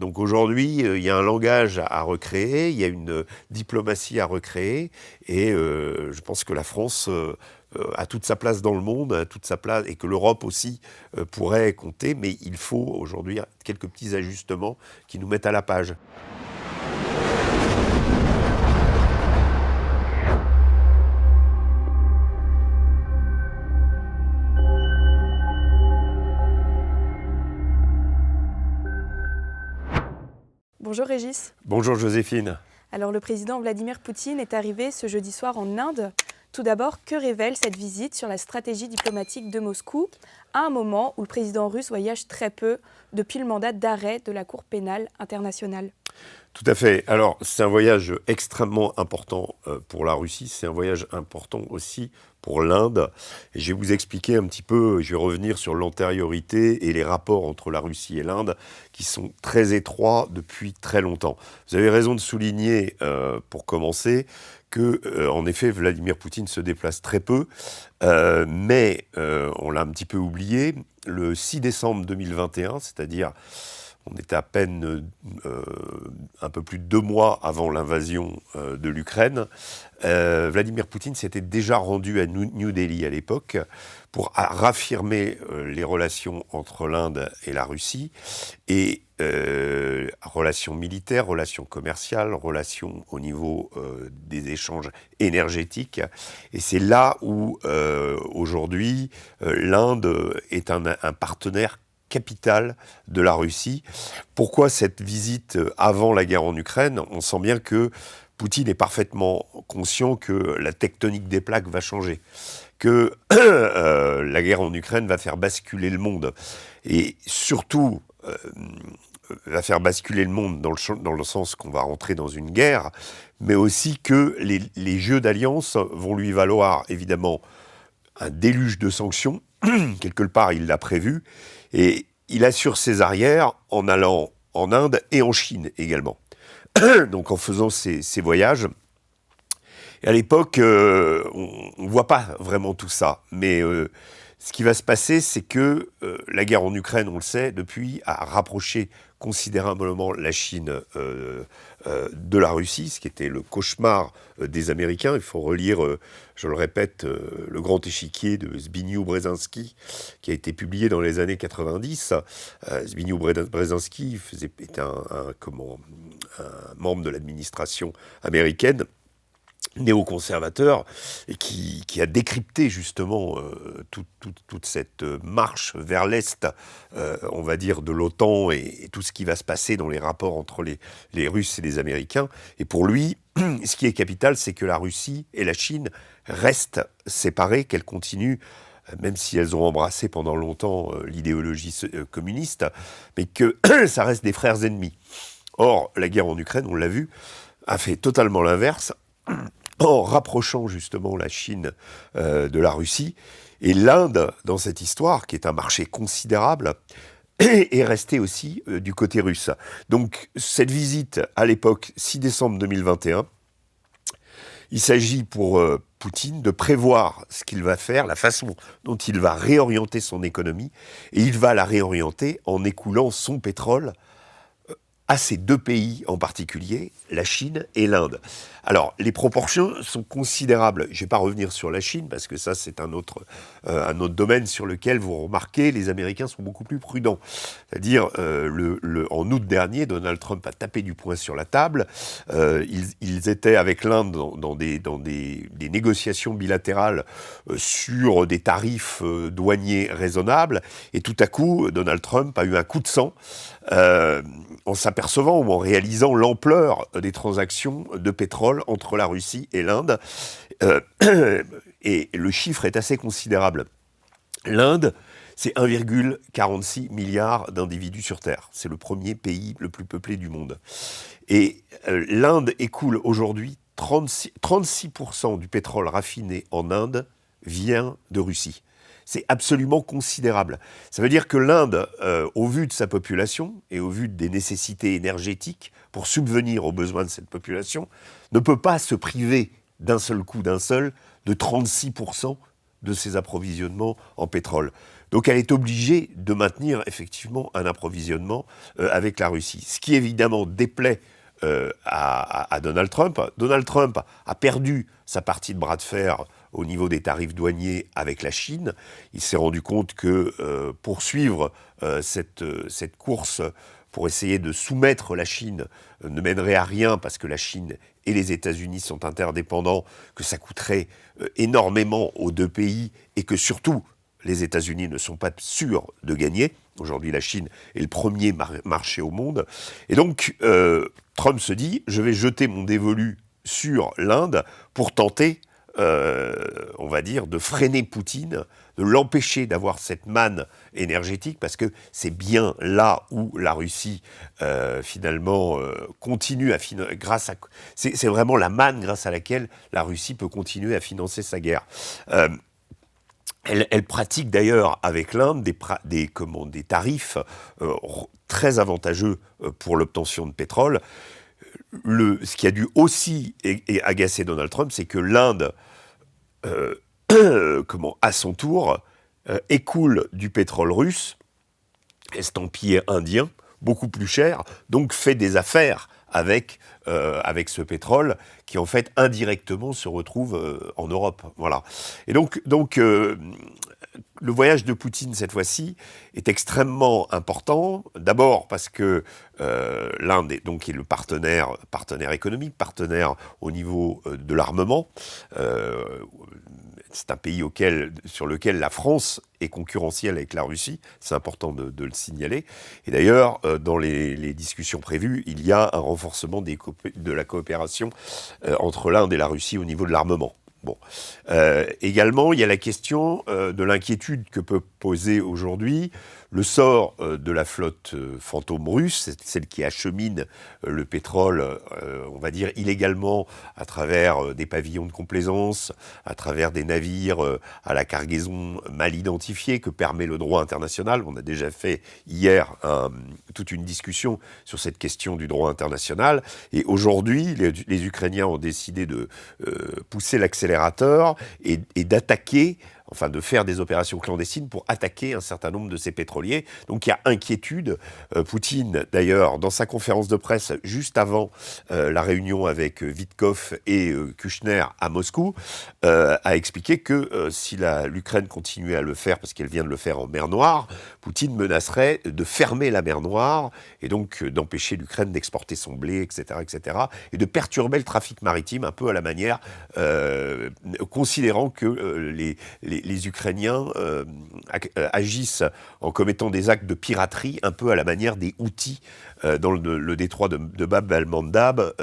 Donc aujourd'hui, il y a un langage à recréer, il y a une diplomatie à recréer, et je pense que la France a toute sa place dans le monde, a toute sa place, et que l'Europe aussi pourrait compter, mais il faut aujourd'hui quelques petits ajustements qui nous mettent à la page. Bonjour Régis. Bonjour Joséphine. Alors le président Vladimir Poutine est arrivé ce jeudi soir en Inde. Tout d'abord, que révèle cette visite sur la stratégie diplomatique de Moscou à un moment où le président russe voyage très peu depuis le mandat d'arrêt de la Cour pénale internationale? Tout à fait. Alors, c'est un voyage extrêmement important pour la Russie. C'est un voyage important aussi pour l'Inde. Et je vais vous expliquer un petit peu, je vais revenir sur l'antériorité et les rapports entre la Russie et l'Inde qui sont très étroits depuis très longtemps. Vous avez raison de souligner, pour commencer, que, en effet, Vladimir Poutine se déplace très peu, mais on l'a un petit peu oublié. Le 6 décembre 2021, c'est-à-dire on était à peine un peu plus de 2 mois avant l'invasion de l'Ukraine. Vladimir Poutine s'était déjà rendu à New Delhi à l'époque pour raffirmer les relations entre l'Inde et la Russie, et relations militaires, relations commerciales, relations au niveau des échanges énergétiques. Et c'est là où aujourd'hui l'Inde est un partenaire capital de la Russie. Pourquoi cette visite avant la guerre en Ukraine? On sent bien que Poutine est parfaitement conscient que la tectonique des plaques va changer, que la guerre en Ukraine va faire basculer le monde, et surtout va faire basculer le monde dans le sens qu'on va rentrer dans une guerre, mais aussi que les jeux d'alliance vont lui valoir évidemment un déluge de sanctions. Quelque part, il l'a prévu, et il assure ses arrières en allant en Inde et en Chine également. Donc en faisant ces voyages. Et à l'époque, on ne voit pas vraiment tout ça, mais ce qui va se passer, c'est que la guerre en Ukraine, on le sait, depuis, a rapproché considérablement la Chine de la Russie, ce qui était le cauchemar des Américains. Il faut relire, je le répète, Le Grand Échiquier de Zbigniew Brzezinski, qui a été publié dans les années 90. Zbigniew Brzezinski était un membre de l'administration américaine, néoconservateur, et qui a décrypté justement toute cette marche vers l'Est, on va dire, de l'OTAN, et tout ce qui va se passer dans les rapports entre les Russes et les Américains. Et pour lui, ce qui est capital, c'est que la Russie et la Chine restent séparées, qu'elles continuent, même si elles ont embrassé pendant longtemps l'idéologie communiste, mais que ça reste des frères ennemis. Or, la guerre en Ukraine, on l'a vu, a fait totalement l'inverse, en rapprochant justement la Chine de la Russie. Et l'Inde, dans cette histoire, qui est un marché considérable, est restée aussi du côté russe. Donc cette visite, à l'époque, 6 décembre 2021, il s'agit pour Poutine de prévoir ce qu'il va faire, la façon dont il va réorienter son économie, et il va la réorienter en écoulant son pétrole à ces deux pays en particulier, la Chine et l'Inde. Alors, les proportions sont considérables. Je ne vais pas revenir sur la Chine, parce que ça, c'est un autre domaine sur lequel, vous remarquez, les Américains sont beaucoup plus prudents. C'est-à-dire, en août dernier, Donald Trump a tapé du poing sur la table. Ils étaient avec l'Inde dans des négociations bilatérales sur des tarifs douaniers raisonnables. Et tout à coup, Donald Trump a eu un coup de sang en s'apercevant ou en réalisant l'ampleur des transactions de pétrole entre la Russie et l'Inde. Et le chiffre est assez considérable. L'Inde, c'est 1,46 milliard d'individus sur Terre. C'est le premier pays le plus peuplé du monde. Et l'Inde écoule aujourd'hui 36% du pétrole raffiné en Inde vient de Russie. C'est absolument considérable. Ça veut dire que l'Inde, au vu de sa population et au vu des nécessités énergétiques pour subvenir aux besoins de cette population, ne peut pas se priver d'un seul coup, de 36% de ses approvisionnements en pétrole. Donc elle est obligée de maintenir effectivement un approvisionnement avec la Russie. Ce qui évidemment déplaît à Donald Trump. Donald Trump a perdu sa partie de bras de fer au niveau des tarifs douaniers avec la Chine. Il s'est rendu compte que poursuivre cette course pour essayer de soumettre la Chine ne mènerait à rien parce que la Chine et les États-Unis sont interdépendants, que ça coûterait énormément aux deux pays et que surtout les États-Unis ne sont pas sûrs de gagner. Aujourd'hui, la Chine est le premier marché au monde. Et donc, Trump se dit, je vais jeter mon dévolu sur l'Inde pour tenter, on va dire, de freiner Poutine, de l'empêcher d'avoir cette manne énergétique, parce que c'est bien là où la Russie, finalement, continue à financer, c'est vraiment la manne grâce à laquelle la Russie peut continuer à financer sa guerre. Elle pratique d'ailleurs avec l'Inde des tarifs très avantageux pour l'obtention de pétrole. Ce qui a dû aussi agacer Donald Trump, c'est que l'Inde, à son tour, écoule du pétrole russe, estampillé indien, beaucoup plus cher, donc fait des affaires avec ce pétrole qui en fait indirectement se retrouve en Europe. Voilà. Et donc le voyage de Poutine cette fois-ci est extrêmement important. D'abord parce que l'Inde est le partenaire économique, partenaire au niveau de l'armement. C'est un pays sur lequel la France est concurrentielle avec la Russie. C'est important de le signaler. Et d'ailleurs, dans les discussions prévues, il y a un renforcement de la coopération entre l'Inde et la Russie au niveau de l'armement. Bon. Également, il y a la question de l'inquiétude que peut poser aujourd'hui le sort de la flotte fantôme russe, celle qui achemine le pétrole, on va dire, illégalement à travers des pavillons de complaisance, à travers des navires à la cargaison mal identifiée que permet le droit international. On a déjà fait hier toute une discussion sur cette question du droit international. Et aujourd'hui, les Ukrainiens ont décidé de pousser l'accélérateur et d'attaquer, enfin de faire des opérations clandestines pour attaquer un certain nombre de ces pétroliers. Donc il y a inquiétude. Poutine, d'ailleurs, dans sa conférence de presse, juste avant la réunion avec Witkoff et Kushner à Moscou, a expliqué que si l'Ukraine continuait à le faire, parce qu'elle vient de le faire en mer Noire, Poutine menacerait de fermer la mer Noire et donc d'empêcher l'Ukraine d'exporter son blé, etc., etc., et de perturber le trafic maritime un peu à la manière, considérant que les Ukrainiens agissent en commettant des actes de piraterie un peu à la manière des Houthis dans le détroit de Bab el-Mandab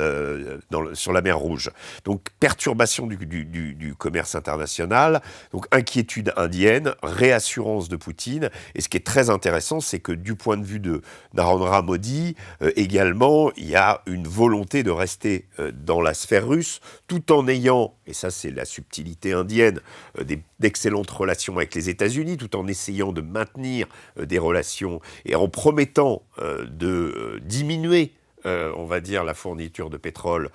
sur la mer Rouge. Donc perturbation du commerce international, donc inquiétude indienne, réassurance de Poutine. Et ce qui est très intéressant, c'est que du point de vue de Narendra Modi, également, il y a une volonté de rester dans la sphère russe, tout en ayant, et ça c'est la subtilité indienne, d'excellentes relations avec les États-Unis, tout en essayant de maintenir des relations et en promettant de diminuer, on va dire, la fourniture de pétrole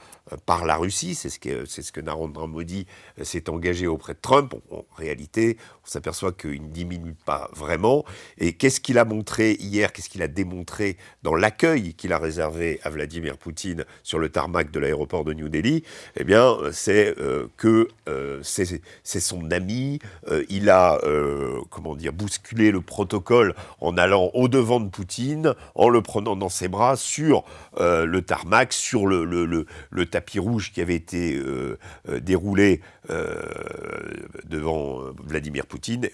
par la Russie. C'est ce que Narendra Modi s'est engagé auprès de Trump. En réalité, on s'aperçoit qu'il ne diminue pas vraiment. Et qu'est-ce qu'il a montré hier, qu'est-ce qu'il a démontré dans l'accueil qu'il a réservé à Vladimir Poutine sur le tarmac de l'aéroport de New Delhi? Eh bien, c'est que c'est son ami. Il a, bousculé le protocole en allant au-devant de Poutine, en le prenant dans ses bras sur le tarmac, sur le tapis rouge qui avait été déroulé devant Vladimir Poutine.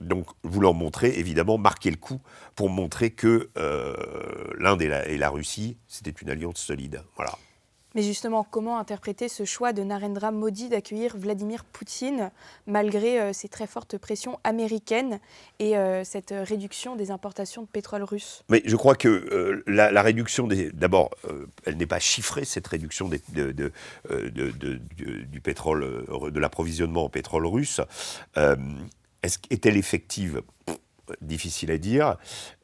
Donc, voulant montrer, évidemment, marquer le coup pour montrer que l'Inde et la Russie, c'était une alliance solide. Voilà. Mais justement, comment interpréter ce choix de Narendra Modi d'accueillir Vladimir Poutine malgré ces très fortes pressions américaines et cette réduction des importations de pétrole russe? Mais je crois que la réduction d'abord, elle n'est pas chiffrée, cette réduction du pétrole, de l'approvisionnement en pétrole russe. Est-elle effective? Difficile à dire.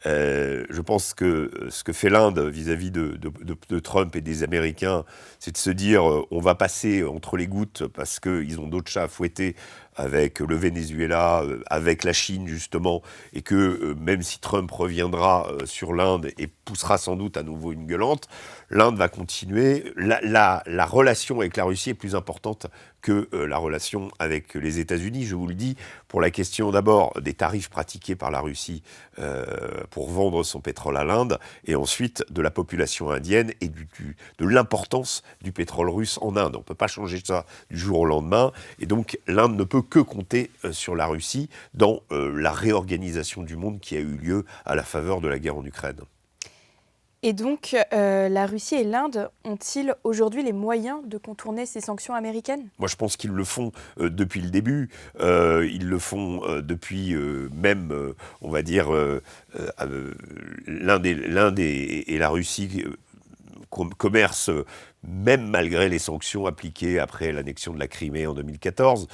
Je pense que ce que fait l'Inde vis-à-vis de Trump et des Américains, c'est de se dire on va passer entre les gouttes parce qu'ils ont d'autres chats à fouetter avec le Venezuela, avec la Chine justement, et que même si Trump reviendra sur l'Inde et poussera sans doute à nouveau une gueulante, l'Inde va continuer. La relation avec la Russie est plus importante que la relation avec les États-Unis, je vous le dis, pour la question d'abord des tarifs pratiqués par la Russie pour vendre son pétrole à l'Inde, et ensuite de la population indienne et de l'importance du pétrole russe en Inde. On ne peut pas changer ça du jour au lendemain, et donc l'Inde ne peut que compter sur la Russie dans la réorganisation du monde qui a eu lieu à la faveur de la guerre en Ukraine. Et donc, la Russie et l'Inde ont-ils aujourd'hui les moyens de contourner ces sanctions américaines ? Moi, je pense qu'ils le font depuis le début. Ils le font depuis même, on va dire, l'Inde et la Russie commercent même malgré les sanctions appliquées après l'annexion de la Crimée en 2014,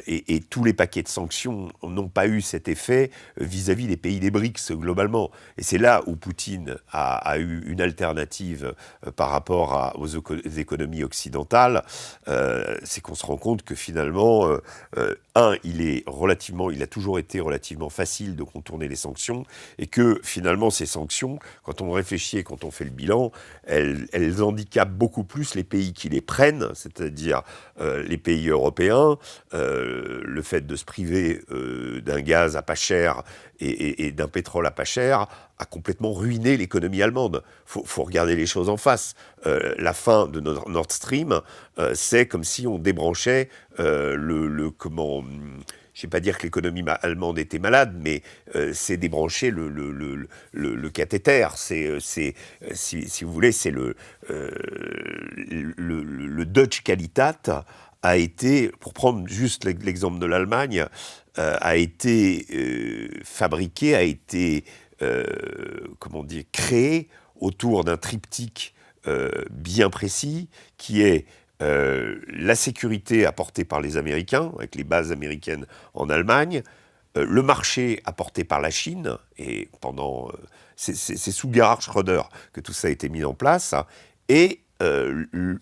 et tous les paquets de sanctions n'ont pas eu cet effet vis-à-vis des pays des BRICS globalement. Et c'est là où Poutine a eu une alternative par rapport aux économies occidentales, c'est qu'on se rend compte que finalement, il a toujours été relativement facile de contourner les sanctions, et que finalement ces sanctions, quand on réfléchit et quand on fait le bilan, elles handicapent beaucoup plus les pays qui les prennent, c'est-à-dire les pays européens. Le fait de se priver d'un gaz à pas cher et d'un pétrole à pas cher a complètement ruiné l'économie allemande. Faut regarder les choses en face. La fin de Nord Stream, c'est comme si on débranchait je ne vais pas dire que l'économie allemande était malade, mais c'est débrancher le cathéter. Si vous voulez, c'est le Deutsche Qualität a été, pour prendre juste l'exemple de l'Allemagne, a été fabriqué, a été créé autour d'un triptyque bien précis, qui est la sécurité apportée par les Américains, avec les bases américaines en Allemagne, le marché apporté par la Chine, et c'est sous Gerhard Schröder que tout ça a été mis en place, et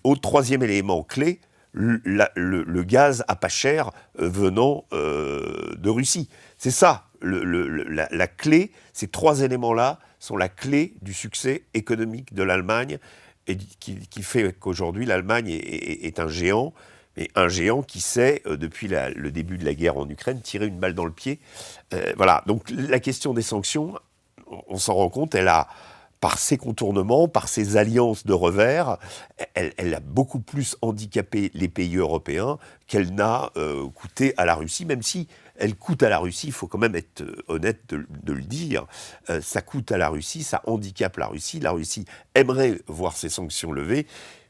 au troisième élément clé, le gaz à pas cher venant de Russie. C'est ça, la clé, ces trois éléments-là sont la clé du succès économique de l'Allemagne, et qui fait qu'aujourd'hui l'Allemagne est un géant, mais un géant qui sait, depuis le début de la guerre en Ukraine, tirer une balle dans le pied. Voilà, donc la question des sanctions, on s'en rend compte, elle a, par ses contournements, par ses alliances de revers, elle a beaucoup plus handicapé les pays européens qu'elle n'a coûté à la Russie, même si elle coûte à la Russie, il faut quand même être honnête de le dire, ça coûte à la Russie, ça handicape la Russie aimerait voir ces sanctions levées,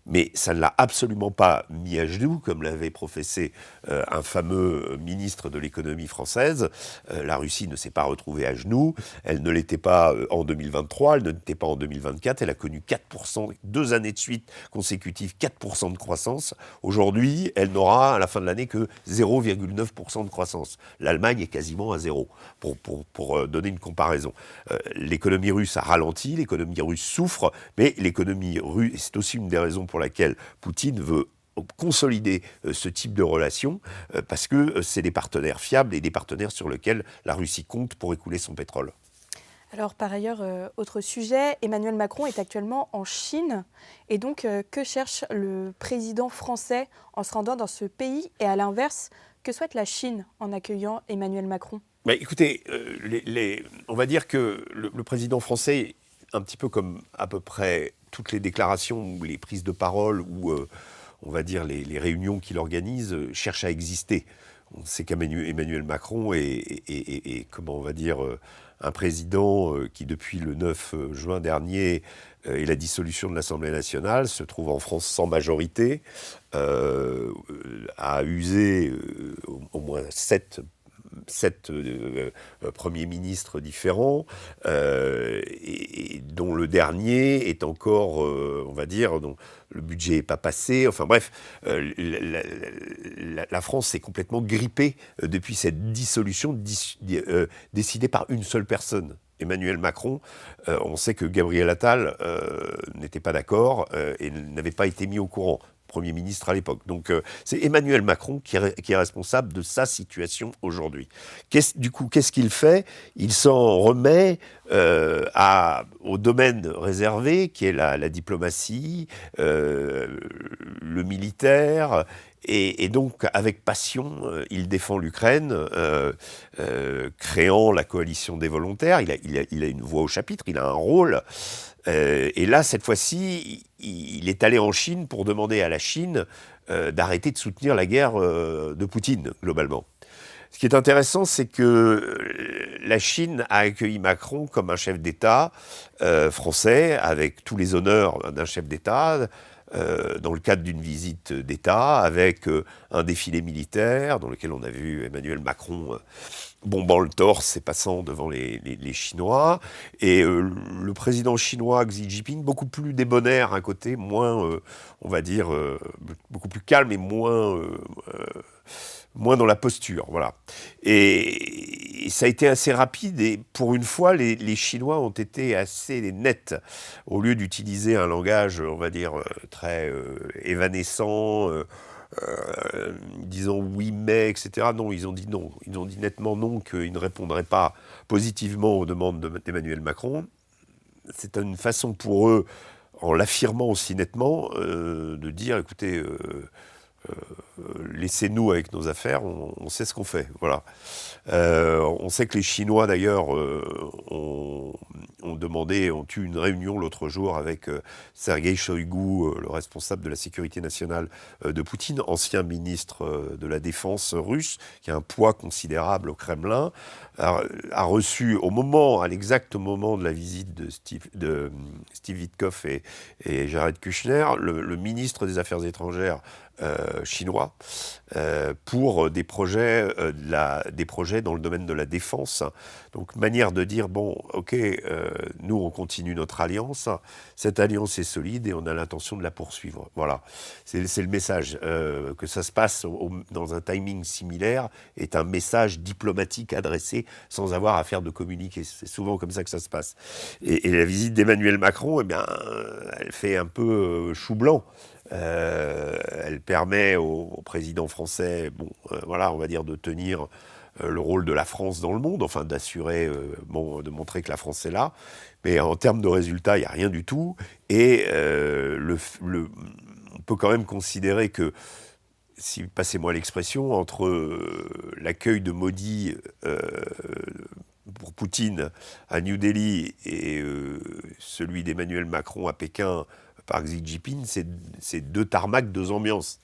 mais ça ne l'a absolument pas mis à genoux, comme l'avait professé un fameux ministre de l'économie française. La Russie ne s'est pas retrouvée à genoux, elle ne l'était pas en 2023, elle ne l'était pas en 2024, elle a connu 4%, 2 années de suite consécutives, 4% de croissance. Aujourd'hui, elle n'aura à la fin de l'année que 0,9% de croissance. L'Allemagne est quasiment à zéro, pour donner une comparaison. L'économie russe a ralenti, l'économie russe souffre, mais l'économie russe, et c'est aussi une des raisons pour laquelle Poutine veut consolider ce type de relation, parce que c'est des partenaires fiables et des partenaires sur lesquels la Russie compte pour écouler son pétrole. Alors par ailleurs, autre sujet, Emmanuel Macron est actuellement en Chine. Et donc, que cherche le président français en se rendant dans ce pays? Et à l'inverse, que souhaite la Chine en accueillant Emmanuel Macron? Écoutez, on va dire que le président français, un petit peu comme à peu près toutes les déclarations ou les prises de parole ou on va dire les réunions qu'il organise, cherche à exister. On sait qu'Emmanuel Macron est comment on va dire, un président qui, depuis le 9 juin dernier et la dissolution de l'Assemblée nationale, se trouve en France sans majorité, a usé au moins 7 premiers ministres différents, et dont le dernier est encore, on va dire, dont le budget n'est pas passé. Enfin bref, la France est complètement grippée depuis cette dissolution décidée par une seule personne. Emmanuel Macron, on sait que Gabriel Attal n'était pas d'accord et n'avait pas été mis au courant. Premier ministre à l'époque. Donc c'est Emmanuel Macron qui est responsable de sa situation aujourd'hui. Du coup, qu'est-ce qu'il fait? Il s'en remet au domaine réservé, qui est la diplomatie, le militaire, et donc avec passion, il défend l'Ukraine, créant la coalition des volontaires. Il a une voix au chapitre, il a un rôle. Et là, cette fois-ci, il est allé en Chine pour demander à la Chine d'arrêter de soutenir la guerre de Poutine, globalement. Ce qui est intéressant, c'est que la Chine a accueilli Macron comme un chef d'État français, avec tous les honneurs d'un chef d'État, dans le cadre d'une visite d'État, avec un défilé militaire, dans lequel on a vu Emmanuel Macron bombant le torse et passant devant les Chinois. Et le président chinois Xi Jinping, beaucoup plus débonnaire à côté, moins, on va dire, beaucoup plus calme et moins dans la posture, voilà. Et ça a été assez rapide, et pour une fois, les Chinois ont été assez nets. Au lieu d'utiliser un langage, on va dire, très évanescent, disant oui mais, etc. Non, ils ont dit non. Ils ont dit nettement non, qu'ils ne répondraient pas positivement aux demandes d'Emmanuel Macron. C'est une façon pour eux, en l'affirmant aussi nettement, de dire, écoutez, laissez-nous avec nos affaires, on sait ce qu'on fait. Voilà. On sait que les Chinois, d'ailleurs, ont eu une réunion l'autre jour avec Sergueï Shoïgu, le responsable de la sécurité nationale de Poutine, ancien ministre de la Défense russe, qui a un poids considérable au Kremlin, a reçu, à l'exact moment de la visite de Steve Witkoff et Jared Kushner, le ministre des Affaires étrangères chinois, pour des projets dans le domaine de la défense. Donc, manière de dire, bon, ok, nous, on continue notre alliance. Cette alliance est solide et on a l'intention de la poursuivre. Voilà. C'est le message. Que ça se passe dans un timing similaire est un message diplomatique adressé sans avoir à faire de communiqué. C'est souvent comme ça que ça se passe. Et la visite d'Emmanuel Macron, eh bien, elle fait un peu chou blanc. Elle permet au président français, voilà, on va dire, de tenir le rôle de la France dans le monde, enfin d'assurer, de montrer que la France est là. Mais en termes de résultats, il n'y a rien du tout. Et on peut quand même considérer que, passez-moi l'expression, entre l'accueil de Modi pour Poutine à New Delhi et celui d'Emmanuel Macron à Pékin par Xi Jinping, c'est deux tarmacs, deux ambiances.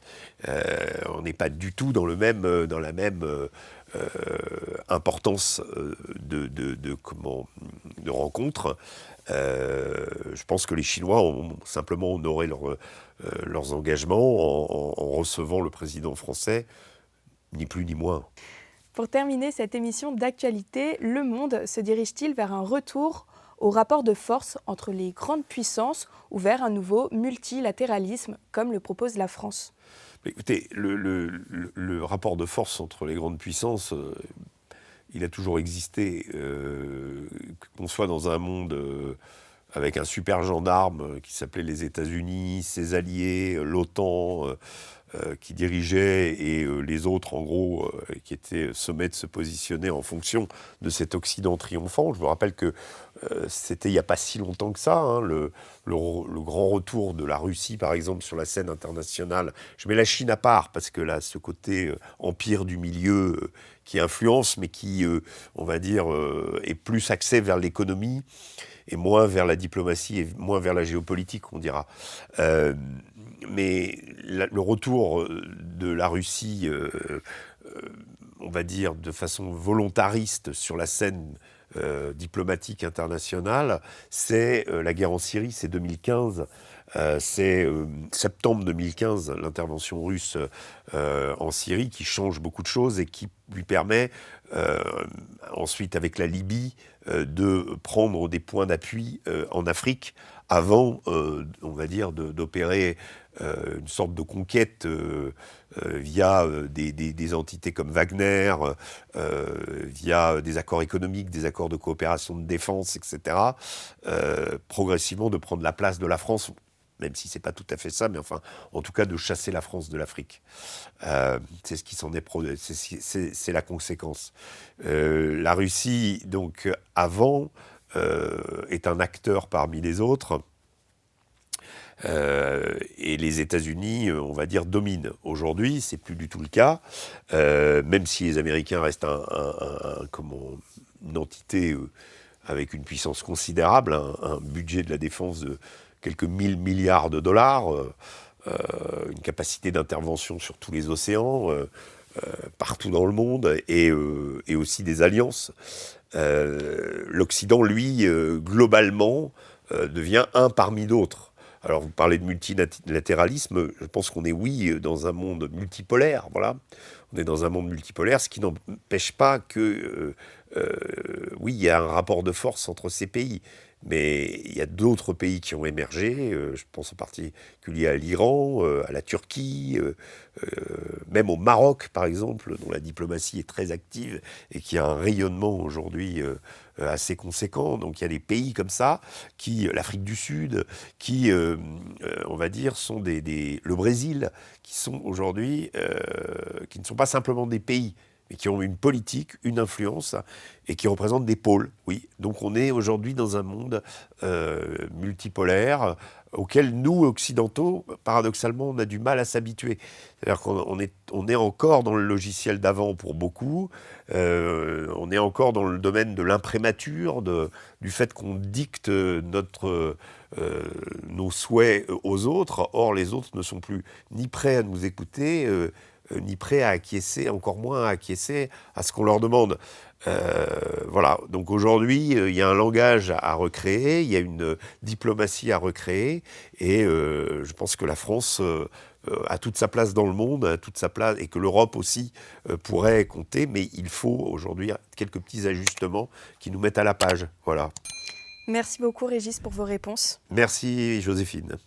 On n'est pas du tout dans la même importance de rencontre. Je pense que les Chinois ont simplement honoré leurs engagements en recevant le président français, ni plus ni moins. Pour terminer cette émission d'actualité, Le Monde se dirige-t-il vers un retour au rapport de force entre les grandes puissances ou vers un nouveau multilatéralisme, comme le propose la France? Écoutez, le rapport de force entre les grandes puissances, il a toujours existé. Qu'on soit dans un monde avec un super gendarme qui s'appelait les États-Unis, ses alliés, l'OTAN, qui dirigeait, et les autres, en gros, qui étaient sommés de se positionner en fonction de cet Occident triomphant. Je me rappelle que c'était il n'y a pas si longtemps que ça, hein, le grand retour de la Russie, par exemple, sur la scène internationale. Je mets la Chine à part, parce que là, ce côté empire du milieu qui influence, mais qui, on va dire, est plus axé vers l'économie, et moins vers la diplomatie, et moins vers la géopolitique, on dira. Mais le retour de la Russie, on va dire, de façon volontariste sur la scène diplomatique internationale, c'est la guerre en Syrie, c'est 2015. C'est septembre 2015, l'intervention russe en Syrie, qui change beaucoup de choses et qui lui permet ensuite, avec la Libye, de prendre des points d'appui en Afrique avant, on va dire, d'opérer une sorte de conquête via des entités comme Wagner, via des accords économiques, des accords de coopération de défense, etc., progressivement de prendre la place de la France, même si c'est pas tout à fait ça, mais enfin, en tout cas, de chasser la France de l'Afrique. C'est ce qui s'en est c'est la conséquence. La Russie, donc, avant, est un acteur parmi les autres. Et les États-Unis, on va dire, dominent. Aujourd'hui, c'est plus du tout le cas, même si les Américains restent une entité avec une puissance considérable, un budget de la défense de quelques 1000 milliards de dollars, une capacité d'intervention sur tous les océans, partout dans le monde, et aussi des alliances. L'Occident, lui, globalement, devient un parmi d'autres. Alors, vous parlez de multilatéralisme, je pense qu'on est, oui, dans un monde multipolaire, voilà. On est dans un monde multipolaire, ce qui n'empêche pas que, oui, il y a un rapport de force entre ces pays. Mais il y a d'autres pays qui ont émergé, je pense en particulier à l'Iran, à la Turquie, même au Maroc, par exemple, dont la diplomatie est très active et qui a un rayonnement aujourd'hui assez conséquent. Donc il y a des pays comme ça, l'Afrique du Sud, qui, on va dire, sont le Brésil, qui sont aujourd'hui, qui ne sont pas simplement des pays, mais qui ont une politique, une influence, et qui représentent des pôles, oui. Donc on est aujourd'hui dans un monde multipolaire auquel nous, occidentaux, paradoxalement, on a du mal à s'habituer. C'est-à-dire qu'on est encore dans le logiciel d'avant pour beaucoup, on est encore dans le domaine de l'imprémature, du fait qu'on dicte nos souhaits aux autres. Or, les autres ne sont plus ni prêts à nous écouter, ni prêts à acquiescer, encore moins à acquiescer à ce qu'on leur demande. Voilà, donc aujourd'hui, il y a un langage à recréer, il y a une diplomatie à recréer, et je pense que la France a toute sa place dans le monde, a toute sa place, et que l'Europe aussi pourrait compter, mais il faut aujourd'hui quelques petits ajustements qui nous mettent à la page. Voilà. Merci beaucoup Régis pour vos réponses. Merci Joséphine.